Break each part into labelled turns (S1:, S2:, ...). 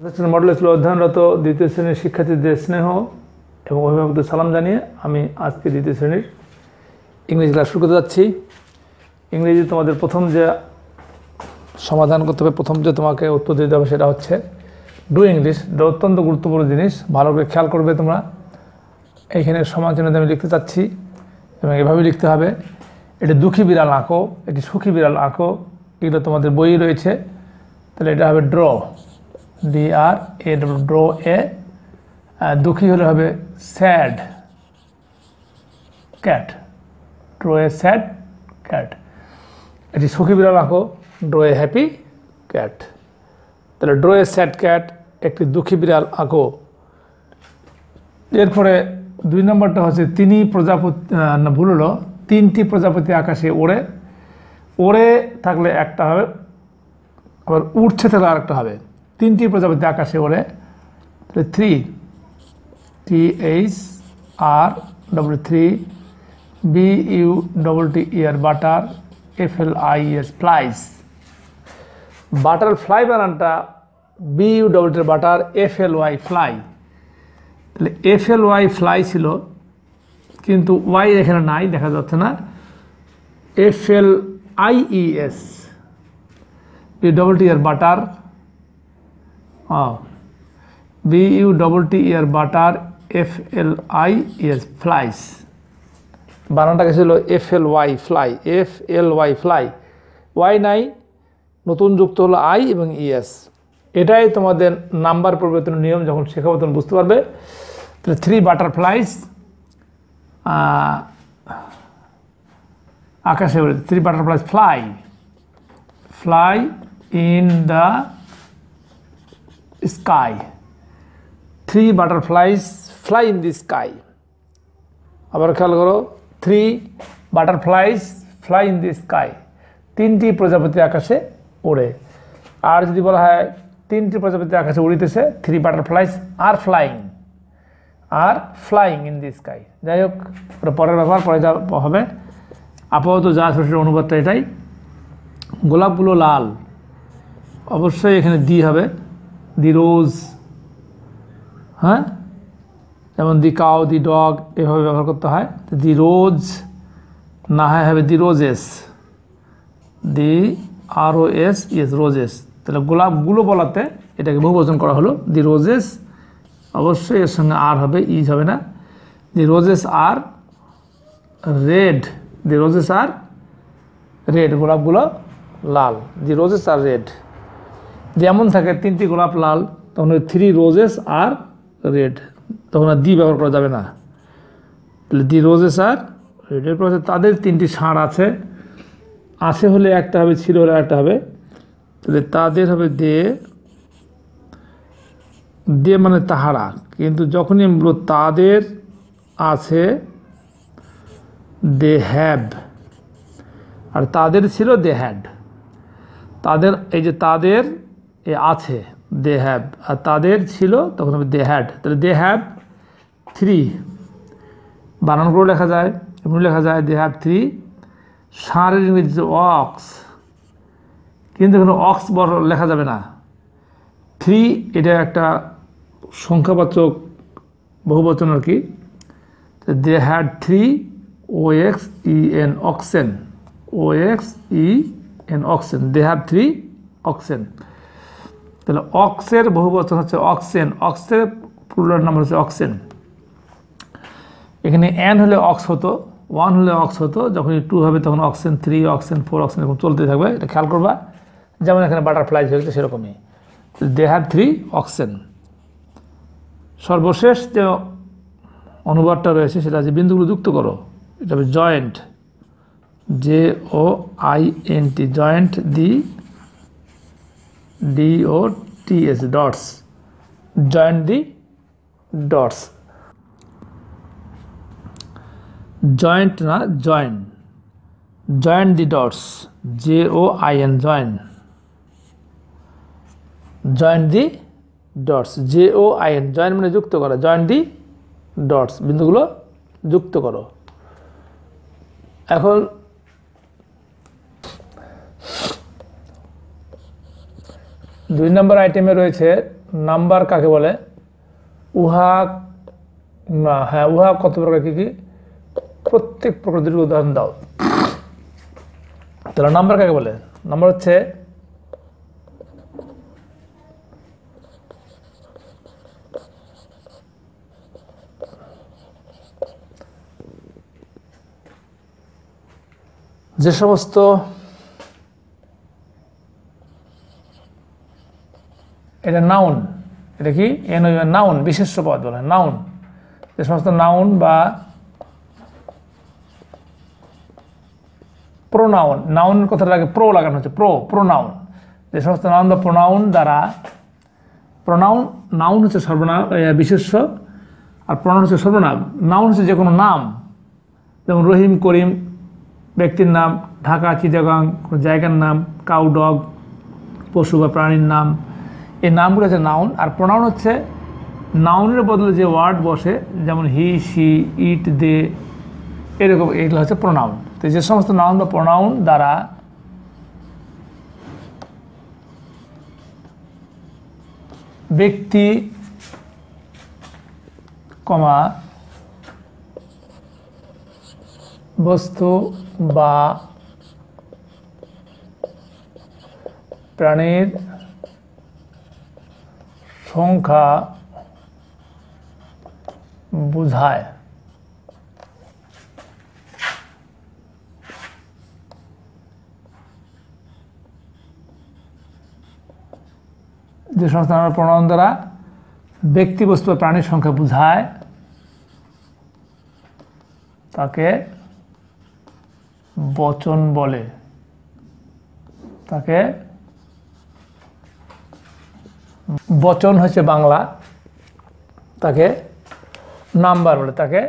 S1: Model স্কুলে অধ্যয়নরত দ্বিতীয় শ্রেণীর শিক্ষার্থীদের স্নেহ এবং অভিভাবকদের সালাম জানিয়ে আমি আজকে দ্বিতীয় শ্রেণীর ইংরেজি ক্লাস শুরু করতে যাচ্ছি। ইংরেজি তোমাদের প্রথম যে সমাধান করতে হবে, প্রথম যে তোমাকে উত্তর দিতে হবে সেটা হচ্ছে ডু ইংলিশ। এটা অত্যন্ত গুরুত্বপূর্ণ জিনিস, ভালো করে খেয়াল করবে তোমরা। এইখানে সমালোচনা আমি লিখতে চাচ্ছি এবং এভাবে লিখতে হবে, এটি দুঃখী বিড়াল আঁকো, এটি সুখী বিড়াল আঁকো, এগুলো তোমাদের বই রয়েছে। তাহলে এটা হবে ড্র, DRA, ড্র এ। দুঃখী হলে হবে sad cat, draw a sad cat. এটি সুখী বিড়াল আঁকো, ড্র এ হ্যাপি ক্যাট। তাহলে ড্র এ স্যাড ক্যাট, একটি দুঃখী বিড়াল আঁকো। এরপরে 2 নম্বরটা হচ্ছে তিনি প্রজাপতি, না ভুল হলো, 3টি প্রজাপতি আকাশে ওড়ে। ওড়ে থাকলে একটা হবে, আবার উঠছে থাকলে আরেকটা হবে। 3টি প্রজাপতি আকাশে ওড়ে, তাহলে 3, THR 3, BUTTER butter, FLIES flies. Butterfly বানানটা BUTT বাটার, FLY ফ্লাই। তাহলে FLY ফ্লাই ছিল, কিন্তু ওয়াই এখানে নাই, দেখা যাচ্ছে না। FLIES, BUTTER butter, BUTTER butter, FLIES flies. বানানটাকে ছিল FLY fly, FLY fly. Y নাই, নতুন যুক্ত হলো আই এবং ইএস। এটাই তোমাদের নাম্বার পরিবর্তনের নিয়ম, যখন শেখাবো তখন বুঝতে পারবে। তাহলে 3 বাটারফ্লাইস আকাশে উড়ে, 3 butterflies fly in the sky. 3 butterflies fly in the sky. আবার খেয়াল করো, 3 butterflies fly in the sky, 3টি প্রজাপতি আকাশে ওড়ে। আর যদি বলা হয় 3টি প্রজাপতি আকাশে উড়িতেছে, 3 butterflies are flying in the sky. যাই হোক, পরের ব্যাপার পরে যা হবে। আপাতত যা ছোট অনুবাদটা এটাই। গোলাপগুলো লাল, অবশ্যই এখানে দি হবে, দি রোজ। হ্যাঁ, যেমন দি কাউ, দি ডগ, এভাবে ব্যবহার করতে হয়। দি রোজ না হয় হবে দি রোজেস, দি ROS, রোজেস। তাহলে গোলাপগুলো বলাতে এটাকে বহুবচন করা হলো, দি রোজেস। অবশ্যই এর সঙ্গে আর হবে, ইজ হবে না। দি রোজেস আর রেড, দি রোজেস আর রেড, গোলাপগুলো লাল, দি রোজেস আর রেড। যেমন থাকে 3টি গোলাপ লাল, তখন 3 রোজেস আর রেড, তখন আর দি ব্যবহার করা যাবে না। তাহলে দি রোজেস আর রেড। এরপর তাদের 3টি ষাঁড় আছে হলে একটা হবে, ছিল হলে একটা হবে। তাহলে তাদের হবে দে মানে তাহারা, কিন্তু যখনই আমি বলব তাদের আছে, দে হ্যাভ। আর তাদের ছিল, দে হ্যাড। তাদের, এই যে তাদের আছে, দে হ্যাভ, আর তাদের ছিল তখন হবে দে হ্যাড। তাহলে দে হ্যাভ 3, বানান করে লেখা যায়, এমনি লেখা যায়, দে হ্যাভ 3। ষাঁড়ের ইংরেজি অক্স, কিন্তু এখানে অক্স বড় লেখা যাবে না। 3 এটা একটা সংখ্যাবাচক বহুবচন আর কি। They had 3 OXEN oxen, OXEN oxen, they have 3 oxen. তাহলে অক্সের বহুবচন হচ্ছে অক্সেন, অক্সের প্লুরাল নাম্বার হচ্ছে অক্সেন। এখানে এন হলে অক্স হতো, 1 হলে অক্স হতো, যখন 2 হবে তখন অক্সেন, 3 অক্সেন, 4 অক্সেন, এরকম চলতে থাকবে। এটা খেয়াল করবা, যেমন এখানে বাটারফ্লাই হয়েছে সেরকমই। They have 3 oxen. সর্বশেষ যে অনুবাদটা রয়েছে সেটা আছে বিন্দুগুলো যুক্ত করো। এটা হবে joint, JOINT, joint, DOTS, dots, joint the dots. Joint না, join, joint the dots, JOIN, join, joint the dots, JOIN, join মানে যুক্ত করা, জয়েন্ট দি ডটস, বিন্দুগুলো যুক্ত করো। এখন 2 নম্বর আইটেমে রয়েছে নাম্বার কাকে বলে, উহা না, হ্যাঁ উহা কত প্রকার, কি কি, প্রত্যেক প্রকার দুটি উদাহরণ দাও। তাহলে নাম্বার কাকে বলে? নাম্বার হচ্ছে যে সমস্ত এটা নাউন, এটা কি নাউন, বিশেষ্য পদ বলে নাউন, যে সমস্ত নাউন বা প্রোনাউন, নাউন কথাটা লাগে প্রো লাগানো হচ্ছে, প্রোনাউন, যে সমস্ত নাউন বা প্রোনাউন দ্বারা, নাউন হচ্ছে সর্বনাম বিশেষ্য, আর প্রোনাউন হচ্ছে সর্বনাম। নাউন হচ্ছে যে কোনো নাম, যেমন রহিম, করিম ব্যক্তির নাম, ঢাকা, চিটাগাং কোনো জায়গার নাম, কাউ, ডগ পশু বা প্রাণীর নাম, এই নামগুলো হচ্ছে নাউন। আর প্রোনাউন হচ্ছে নাউনের বদলে যে ওয়ার্ড বসে, যেমন হি, শি, ইট, দে, এরকম, এগুলো হচ্ছে প্রোনাউন। তো যে সমস্ত নাউন বা প্রোনাউন দ্বারা ব্যক্তি, বস্তু বা প্রাণীর সংখ্যা বোঝায়, যে সমস্ত প্রোনাউন দ্বারা ব্যক্তি, বস্তু বা প্রাণীর সংখ্যা বোঝায় তাকে বচন বলে, তাকে বচন হচ্ছে বাংলা, তাকে নাম্বার বলে, তাকে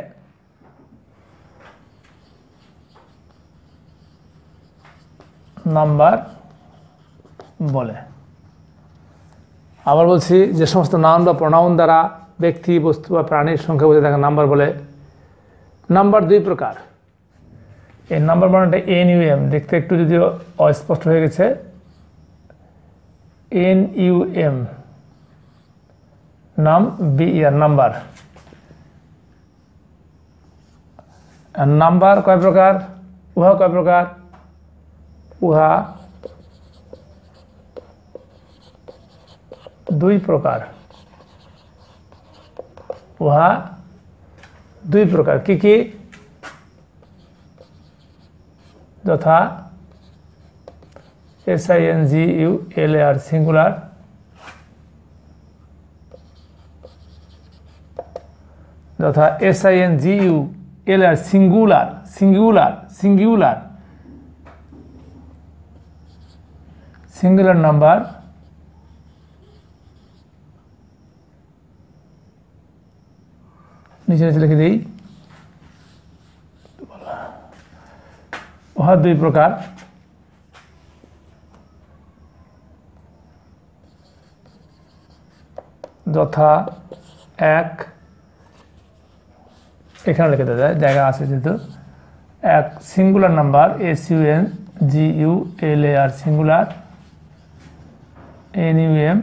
S1: নাম্বার বলে। আবার বলছি, যে সমস্ত নাউন বা প্রোনাউন দ্বারা ব্যক্তি, বস্তু বা প্রাণীর সংখ্যা বোঝায় তাকে নাম্বার বলে। নাম্বার দুই প্রকার। এই নাম্বার বানানটা NUM, দেখতে একটু যদিও অস্পষ্ট হয়ে গেছে, NUM, নাম, BER, নাম্বার। নাম্বার কয় প্রকার, উহা কয় প্রকার, উহা দুই প্রকার, উহা দুই প্রকার। কি কি? যথা SINGULAR সিঙ্গুলার, যথা SINGULAR সিঙ্গুলার, সিঙ্গুলার নাম্বার, নিচে নিচে লিখে দিই, উহা দুই প্রকার। যথা এক, এখানে লিখে দেওয়া যায়, জায়গা আছে যেহেতু, এক singular number, SUNGULAR singular, NUM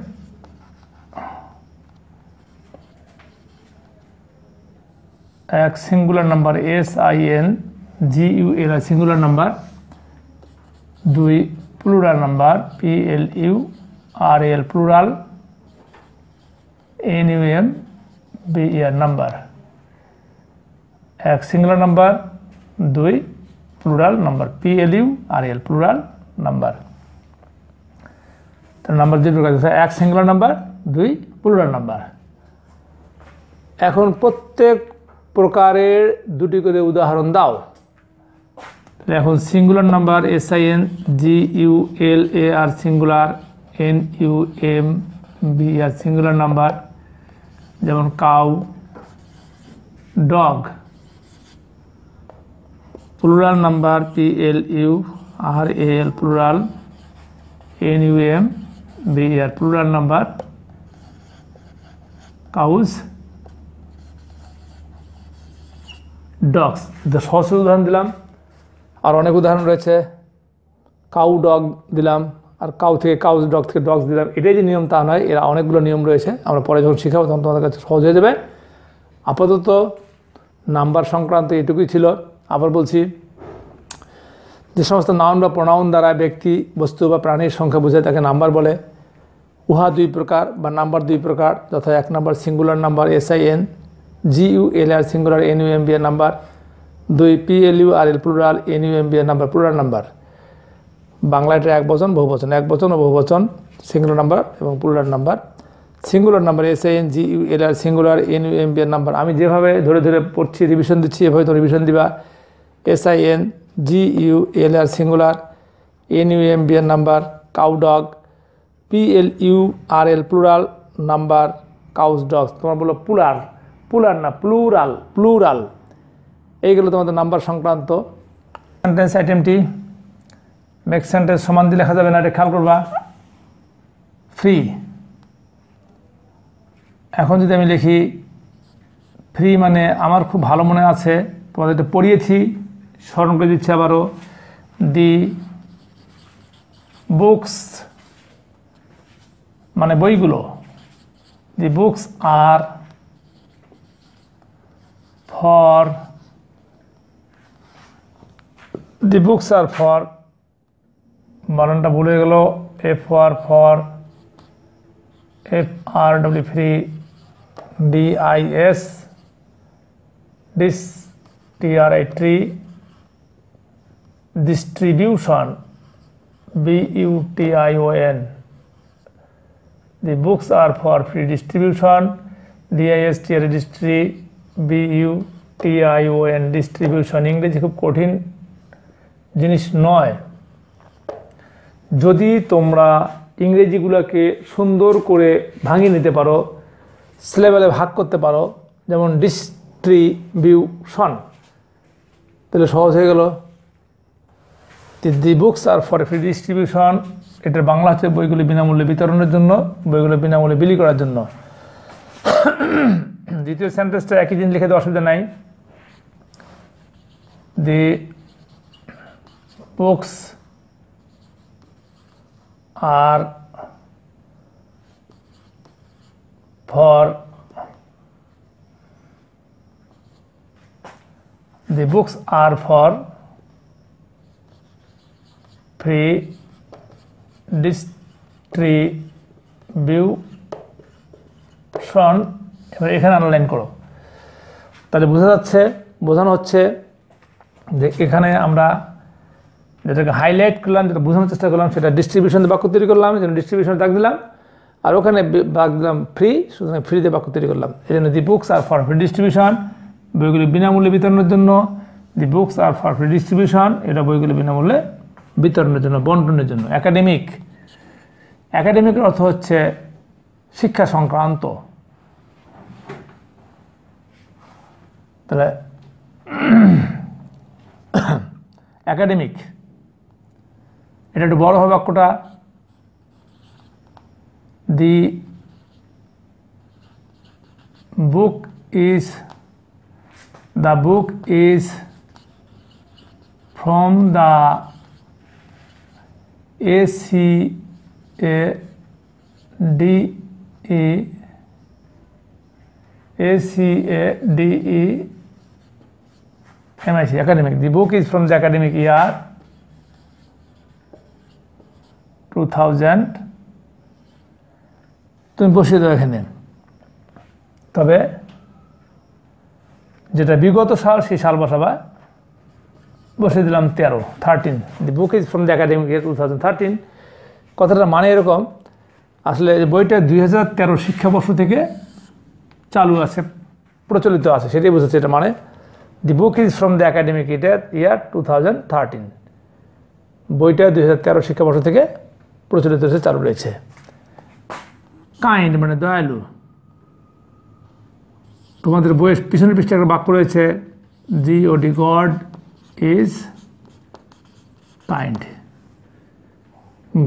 S1: এক singular number, SINGULAR singular number. দুই plural number, PLURAL plural, NUM BER number. এক সিঙ্গুলার নাম্বার, দুই plural number, PLURAL plural number. তো নাম্বার দুই প্রকার, এক সিঙ্গুলার নাম্বার, দুই প্লুরাল নাম্বার। এখন প্রত্যেক প্রকারের দুটি করে উদাহরণ দাও। এখন singular number, SINGULAR singular, NUM BER singular number, যেমন cow, dog. Plural number, PLURAL plural, NUM BER plural number, cows, dogs. সহজ উদাহরণ দিলাম, আর অনেক উদাহরণ রয়েছে। কাউ, ডগ দিলাম, আর কাউ থেকে কাউজ, ডগ থেকে ডগস দিলাম, এটাই যে নিয়ম তা নয়, এরা অনেকগুলো নিয়ম রয়েছে, আমরা পরে যখন শেখাবো তখন তোমাদের কাছে সহজ হয়ে যাবে। আপাতত নাম্বার সংক্রান্ত এটুকুই ছিল। আবার বলছি, যে সমস্ত নাউন বা প্রোনাউন দ্বারা ব্যক্তি, বস্তু বা প্রাণীর সংখ্যা বোঝায় তাকে নাম্বার বলে। উহা দুই প্রকার বা নাম্বার দুই প্রকার, যথা 1 নম্বর singular number SIN GULR singular NUMBR number, 2 PLURL plural NUMBR number plural number. বাংলায় এটা একবচন বহুবচন, একবচন ও বহুবচন সিঙ্গুলার নাম্বার এবং plural number. Singular number SIN GULR singular NUMBR number, আমি যেভাবে ধরে ধরে পড়ছি রিভিশন দিচ্ছি এভাবে তো রিভিশন দিবা। SIN GULR singular NUMBR number cow dog, PLURL plural number cows dogs. তোমরা বলো প্লুরাল, প্লুরাল না প্লুরাল, প্লুরাল। এইগুলো তোমাদের নাম্বার সংক্রান্ত। সেন্টেন্স আইটেমটি মেক সেন্টেন্স সমান দিয়ে লেখা যাবে না, এটা খেয়াল করবা। ফ্রি, এখন যদি আমি লিখি ফ্রি মানে আমার খুব ভালো মনে আছে, তোমাদের এটা পড়িয়েছি, স্মরণ করে দিচ্ছি আবারও। দি বুকস মানে বইগুলো, the books are for, the books are for, বানানটা ভুলে গেল, FR for, FRW free, DIS dis, TRI tri, distribution BUTION, the books are for free distribution, DISTRI distri, BUTION distribution. ইংরেজি খুব কঠিন জিনিস নয়, যদি তোমরা ইংরেজিগুলোকে সুন্দর করে ভাঙিয়ে নিতে পারো, সিলেবেলে ভাগ করতে পারো, যেমন ডিস্ট্রিবিউশন, তাহলে সহজ হয়ে গেল। দি books are for free distribution, এটার বাংলা হচ্ছে বইগুলি বিনামূল্যে বিতরণের জন্য, বইগুলো বিনামূল্যে বিলি করার জন্য। দ্বিতীয় সেন্টেন্সটা একই জিনিস লিখে দেওয়ার অসুবিধা নাই। দি books are for, the books are for free distribution। এবার এখানে আন্ডারলাইন করো, তাহলে বোঝানো হচ্ছে যে এখানে আমরা যেটাকে হাইলাইট করলাম, যেটা বোঝানোর চেষ্টা করলাম, সেটা ডিস্ট্রিবিউশন দিয়ে বাক্য তৈরি করলাম, এই জন্য ডিস্ট্রিবিউশন দাগ দিলাম, আর ওখানে দাগ দিলাম ফ্রি, সুতরাং ফ্রি দিয়ে বাক্য তৈরি করলাম। এই জন্য দি books are for free distribution, বইগুলি বিনামূল্যে বিতরণের জন্য। দি books are for free distribution, এটা বইগুলি বিনামূল্যে বিতরণের জন্য, বন্টনের জন্য। একাডেমিক, একাডেমিকের অর্থ হচ্ছে শিক্ষা সংক্রান্ত। তাহলে একাডেমিক, এটা একটু বড় হবে বাক্যটা। The book is, the book is from the ACADEMIC, academic. The book is from the academic year 2000। তুমি বসিয়ে দাও এখানে, তবে যেটা বিগত সাল সেই সাল বসাবা, বসিয়ে দিলাম 13। The book is from the academic year 2013। কথাটা মানে এরকম, আসলে বইটা 2013 শিক্ষাবর্ষ থেকে চালু আছে, প্রচলিত আছে, সেটাই বোঝাচ্ছে এটা মানে। The book is from the academic year 2013, বইটা 2013 শিক্ষাবর্ষ থেকে প্রচলিত হয়েছে, চালু রয়েছে। কাইন্ড মানে দয়ালু, তোমাদের বইয়ের পিছনের পৃষ্ঠে একটা বাক্য রয়েছে, GOD, god is kind.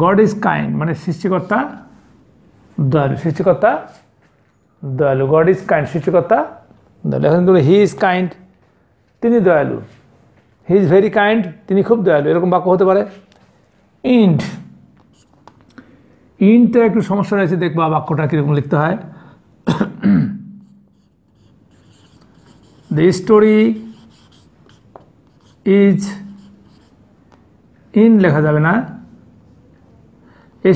S1: God is kind মানে সৃষ্টিকর্তা দয়ালু, সৃষ্টিকর্তা দয়ালু। গড ইজ কাইন্ড, সৃষ্টিকর্তা দয়ালু। এখন তুমি হি ইজ কাইন্ড, তিনি দয়ালু। হি ইজ ভেরি কাইন্ড, তিনি খুব দয়ালু, এরকম বাক্য হতে পারে। ইন্ড ইনটা একটু সমস্যা রয়েছে, দেখবা বাক্যটা কীরকম লিখতে হয়। দ্য স্টোরি ইজ ইন লেখা যাবে না,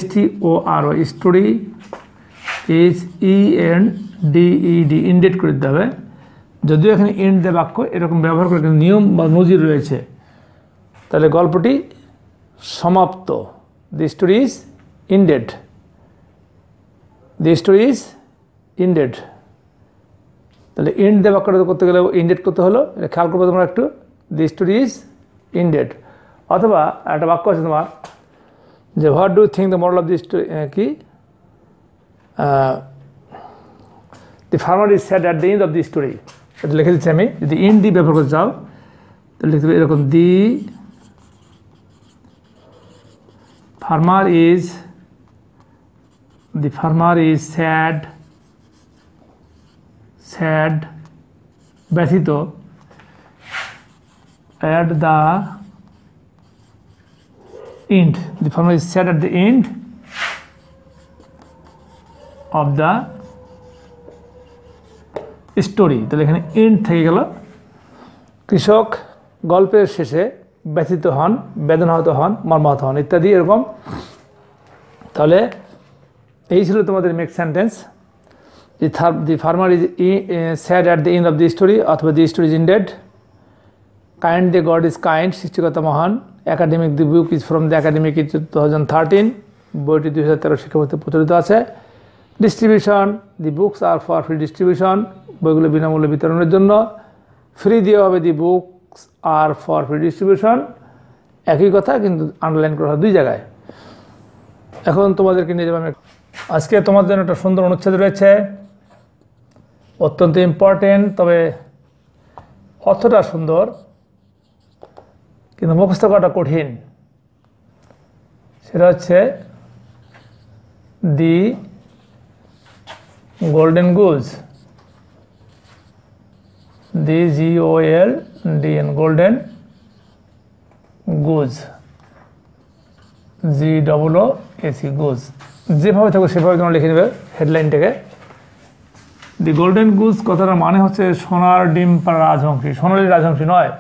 S1: STORY, story is ENDED, ended করে দিতে হবে। যদিও এখানে ইন্ড দেয় বাক্য এরকম ব্যবহার করে কিন্তু নিয়ম বা নজির রয়েছে, তাহলে গল্পটি সমাপ্ত। দি story is ended, the story is ended. তাহলে ইন্ড দিয়ে বাক্যটা করতে গেলে ইন্ডেড করতে হলো, এটা খেয়াল করবো তোমরা একটু। The story is indeed. অথবা একটা বাক্য আছে তোমার যে what do think the moral of the story, কি the farmer is sad at the end of the story, এটা লিখে দিচ্ছি আমি। যদি ইন দি ব্যবহার করতে চাও তাহলে লিখতে হবে এরকম, দি ফার্মার ইজ স্যাড ব্যথিত at the end, the farmer is sad at the end of the story। তাহলে এখানে এন্ড থেকে গেল। কৃষক গল্পের শেষে ব্যথিত হন, বেদনাহত হন, মর্মাহত হন ইত্যাদি এরকম। তাহলে এই ছিল তোমাদের make sentence. The farmer is sad at the end of the story, অথবা the story is indeed. Kind the god is kind, সৃষ্টিকর্তা মহান। Academic the book is from the academic is 2013, বইটি 2013 শিক্ষাবর্ষে প্রচলিত আছে। Distribution, the books are for free distribution, বইগুলো বিনামূল্যে বিতরণের জন্য। ফ্রি দেওয়া হবে, the books are for free distribution, একই কথা কিন্তু আন্ডারলাইন করা হয় দুই জায়গায়। এখন তোমাদেরকে নিয়ে যাবো আমি। আজকে তোমাদের জন্য একটা সুন্দর অনুচ্ছেদ রয়েছে, অত্যন্ত ইম্পর্টেন্ট, তবে অর্থটা সুন্দর কিন্তু মুখস্থ করাটা কঠিন। সেটা হচ্ছে the golden goose, the GOLDEN, golden goose, GOOC, goose. যেভাবে থাকবে সেভাবে তোমরা লিখে নেবে হেডলাইনটাকে। দি গোল্ডেন গুজ কথাটার মানে হচ্ছে সোনার ডিম পাড়া রাজহংসী, সোনালি রাজহংসী নয়।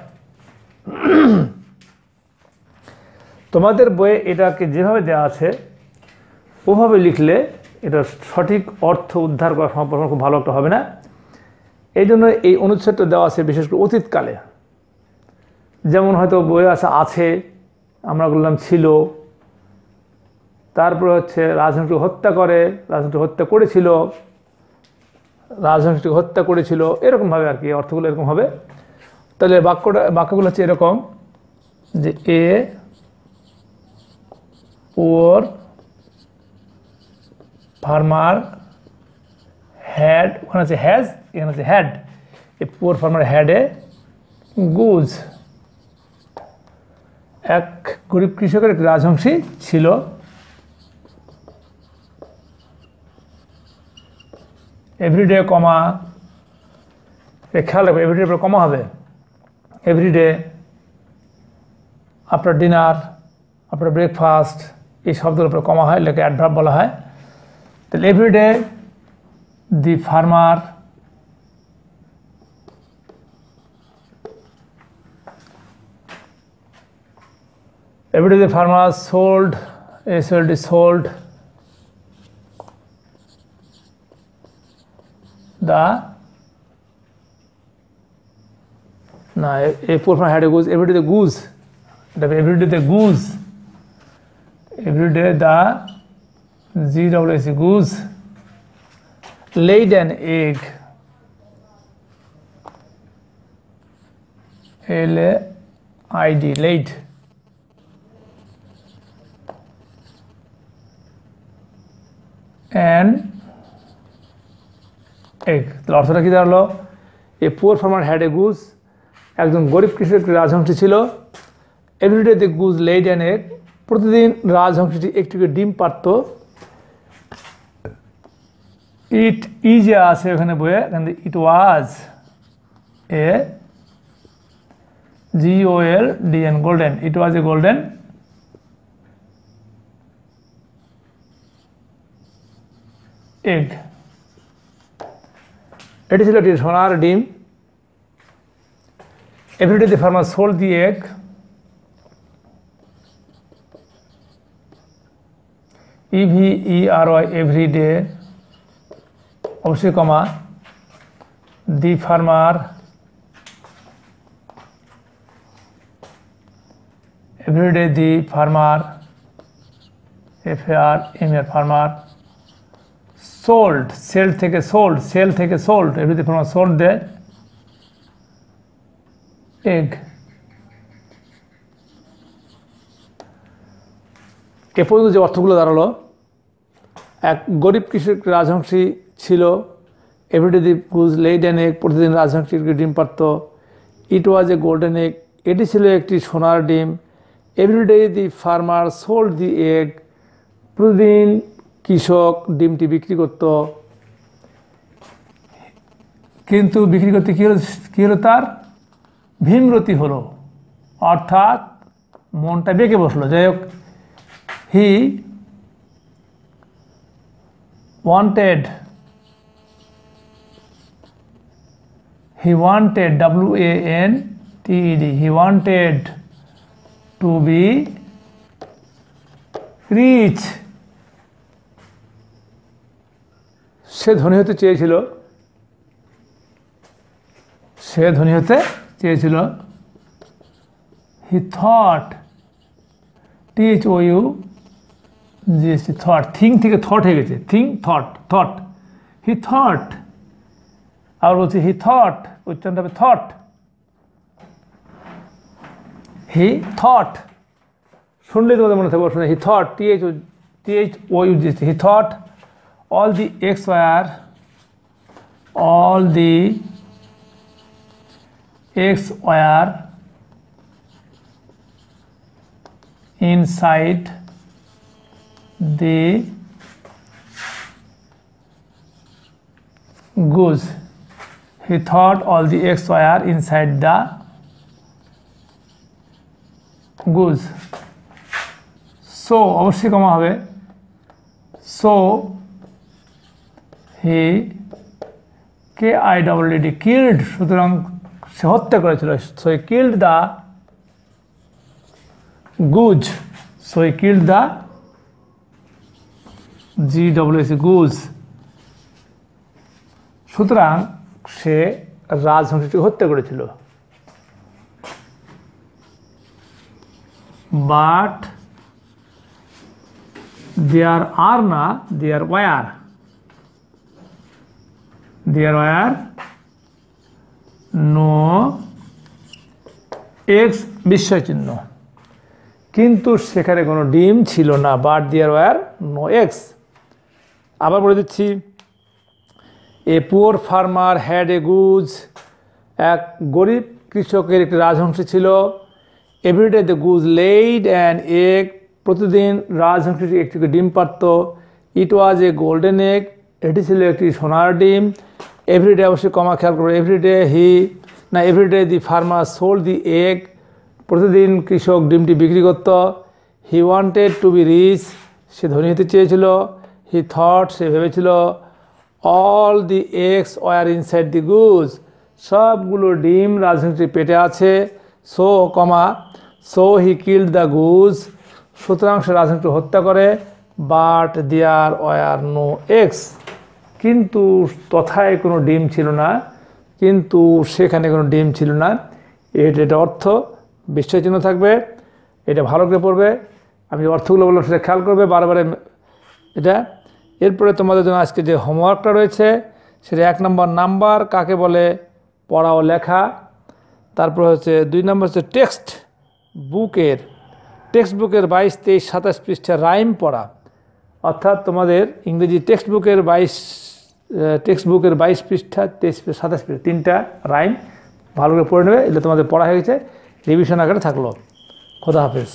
S1: তোমাদের বইয়ে এটাকে যেভাবে দেওয়া আছে ওভাবে লিখলে এটা সঠিক অর্থ উদ্ধার করা সম্পর্ক খুব ভালো একটা হবে না। এই জন্য এই অনুচ্ছেদটা দেওয়া আছে বিশেষ করে অতীতকালে, যেমন হয়তো বইয়ে আছে, আমরা বললাম ছিল, তারপরে হচ্ছে রাজহংসীকে হত্যা করে, রাজহংসী হত্যা করেছিল, রাজহংসীকে হত্যা করেছিল, এরকমভাবে আর কি অর্থগুলো এরকম হবে। তাহলে বাক্যগুলো হচ্ছে এরকম যে এ পুয়ার ফার্মার হ্যাড, ওখানে আছে হ্যাজ, এখানে আছে had. A poor farmer had a goose, এক গরিব কৃষকের একটি রাজহংসী ছিল। এভরিডে কমা, খেয়াল রাখবে এভরিডে পরে কমা হবে। Everyday, after dinner, after breakfast, এই শব্দের উপরে কমা হয়, এটাকে অ্যাডভার্ব বলা হয়। তাহলে everyday the farmer everyday the farmer sold, sold the, no, a poor farmer had a goose, every day the goose, every day the goose, every day the GOOSE, goose laid an egg, LAID, laid, and egg। তাহলে অর্থটা কি দাঁড়ালো? A poor farmer had a goose, একজন গরিব কৃষকের রাজহংসী ছিল। Everyday the goose laid an egg, প্রতিদিন রাজহংসীটি একটি করে ডিম পারত। ইট ইজ আছে ওখানে বইয়ে, এখানে it was a GOLDEN, golden, it was a golden egg. এটি ছিল একটি সোনার ডিম। Every day the farmer sold the egg. EVERY every day অবশ্যই comma the farmer every day the farmer FARMER farmer sold sell থেকে sold every day farmer sold the egg. এ পর্যন্ত যে অর্থগুলো দাঁড়ালো, এক গরিব কৃষক রাজহংসী ছিল। Every day the goose laid an egg, প্রতিদিন রাজহংসী ডিম পারত। ইট ওয়াজ এ গোল্ডেন এগ, এটি ছিল একটি সোনার ডিম। Every day the farmer sold the egg, প্রতিদিন কৃষক ডিমটি বিক্রি করত। কিন্তু বিক্রি করতে কী হলো তার ভীমরতি হলো, অর্থাৎ মনটা বেঁকে বসলো। যাই হোক, হি wanted WANTED, he wanted to be rich, সে ধনী হতে চেয়েছিল, he thought, thought, think থেকে থট হয়ে গেছে, থট, he thought, আর বলছি he thought, উচ্চারণ হবে থট, he thought, শুনলেই তোমাদের মনে থাকবে, শুনে he thought, he thought all the eggs were inside the goose. He thought all the eggs were inside the goose. So অবশ্যই কমা হবে। So he KIDD killed, সুতরাং সে হত্যা করেছিল। So he killed the goose. So he killed the goose. সুতরাং সে রাজহংসটিকে হত্যা করেছিল। But there were no eggs বিস্ময় চিহ্ন, কিন্তু সেখানে কোনো ডিম ছিল না। But there were no eggs. আবার বলে দিচ্ছি, a poor farmer had a goose, এক গরিব কৃষকের একটি রাজহংসী ছিল। Everyday the goose laid an egg, প্রতিদিন রাজহংসীটি একটি ডিম পারত। ইট ওয়াজ এ গোল্ডেন এগ, এটি ছিল একটি সোনার ডিম। এভরিডে অবশ্যই কমা খেয়াল করবো, every day the farmer sold the egg, প্রতিদিন কৃষক ডিমটি বিক্রি করত। He wanted to be rich, সে ধনী হতে চেয়েছিল। হি থট, সে ভেবেছিল। All the eggs were inside the goose, সবগুলো ডিম রাজহংসীর পেটে আছে। So he killed the goose, সুতরাং সে রাজহংসী হত্যা করে। But there were no eggs, কিন্তু তথায় কোনো ডিম ছিল না, এটা অর্থ বিস্ময় চিহ্ন থাকবে। এটা ভালো করে পড়বে, আমি অর্থগুলো বললাম সেটা খেয়াল করবে বারবার এটা। এরপরে তোমাদের জন্য আজকে যে হোমওয়ার্কটা রয়েছে সেটা 1 নম্বর নাম্বার কাকে বলে পড়া ও লেখা, তারপর হচ্ছে 2 নম্বর হচ্ছে টেক্সট বুকের 22, 23, 27 পৃষ্ঠা রাইম পড়া, অর্থাৎ তোমাদের ইংরেজি টেক্সট বুকের 22 পৃষ্ঠা, 23, 27 পৃষ্ঠা 3টা রাইম ভালো করে পড়ে নেবে। এটা তোমাদের পড়া হয়ে গেছে, রিভিশন আকারে থাকলো। খোদা হাফেজ।